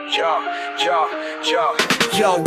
Yo,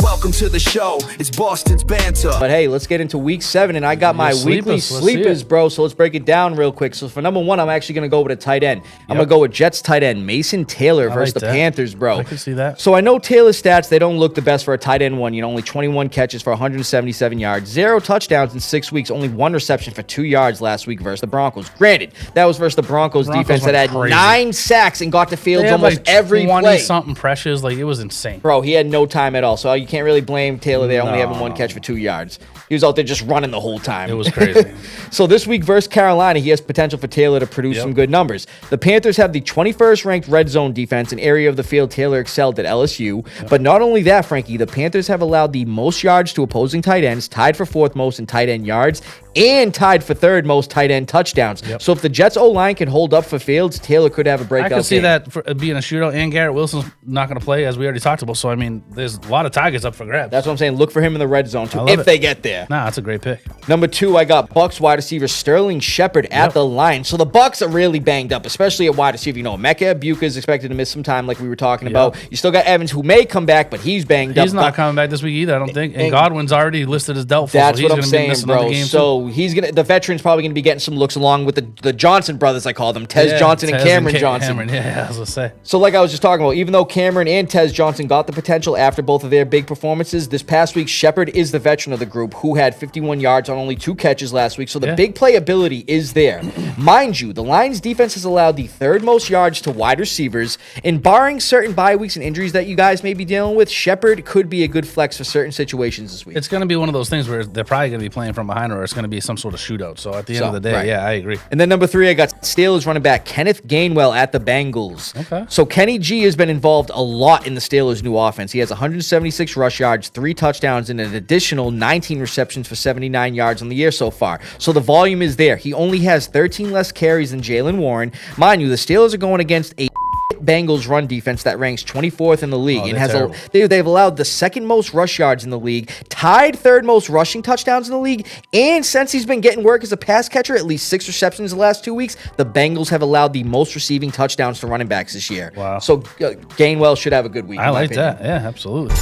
welcome to the show. It's Boston's Banter. But hey, let's get into week 7, and I got my weekly sleepers, bro. So let's break it down real quick. So for number 1, I'm actually going to go with a tight end. I'm going to go with Jets tight end Mason Taylor versus the Panthers, bro. I can see that. So I know Taylor's stats, they don't look the best for a tight end one. You know, only 21 catches for 177 yards, 0 touchdowns in 6 weeks, only 1 reception for 2 yards last week versus the Broncos. Granted, that was versus the Broncos defense that had crazy. 9 sacks and got to fields almost like every play. Something pressures, like it was insane. Bro, he had no time at all, so you can't really blame Taylor there, only having 1 catch for 2 yards. He was out there just running the whole time. It was crazy. So this week versus Carolina, he has potential for Taylor to produce some good numbers. The Panthers have the 21st ranked red zone defense, an area of the field Taylor excelled at LSU. But not only that, Frankie, the Panthers have allowed the most yards to opposing tight ends, tied for 4th most in tight end yards, and tied for 3rd most tight end touchdowns. So if the Jets O-line can hold up for Fields, Taylor could have a breakout game. I can see that for being a shootout, and Garrett Wilson's not going to play, as we already talked about. So, I mean, there's a lot of targets up for grabs. That's what I'm saying. Look for him in the red zone, too, if they get there. Nah, that's a great pick. Number 2, I got Bucs wide receiver Sterling Shepard at the line. So the Bucs are really banged up, especially at wide receiver. You know, Mecca Buka is expected to miss some time, like we were talking about. You still got Evans, who may come back, but he's banged up. He's not coming back this week either, I don't think. And Godwin's already listed as doubtful. That's so what I'm saying, bro. So he's the veteran's probably gonna be getting some looks along with the Johnson brothers, I call them, Tez Johnson and Cameron Johnson. Yeah, I was gonna say. So like I was just talking about, even though Cameron and Tez Johnson got the potential after both of their big performances, this past week Shepard is the veteran of the group who had 51 yards on only 2 catches last week. So the big playability is there. Mind you, the Lions defense has allowed the 3rd most yards to wide receivers, and barring certain bye weeks and injuries that you guys may be dealing with, Shepard could be a good flex for certain situations this week. It's going to be one of those things where they're probably going to be playing from behind, or it's going to be some sort of shootout. So at the end of the day, yeah, I agree. And then number 3, I got Steelers running back Kenneth Gainwell at the Bengals. Okay. So Kenny G has been involved a lot in the Steelers' new offense. He has 176 rush yards, 3 touchdowns, and an additional 19 receptions for 79 yards on the year so far. So the volume is there. He only has 13 less carries than Jalen Warren. Mind you, the Steelers are going against a Bengals run defense that ranks 24th in the league and has they've allowed the 2nd most rush yards in the league, tied 3rd most rushing touchdowns in the league, and since he's been getting work as a pass catcher, at least 6 receptions the last 2 weeks, the Bengals have allowed the most receiving touchdowns to running backs this year. Wow. So Gainwell should have a good week. I like that. Yeah, absolutely.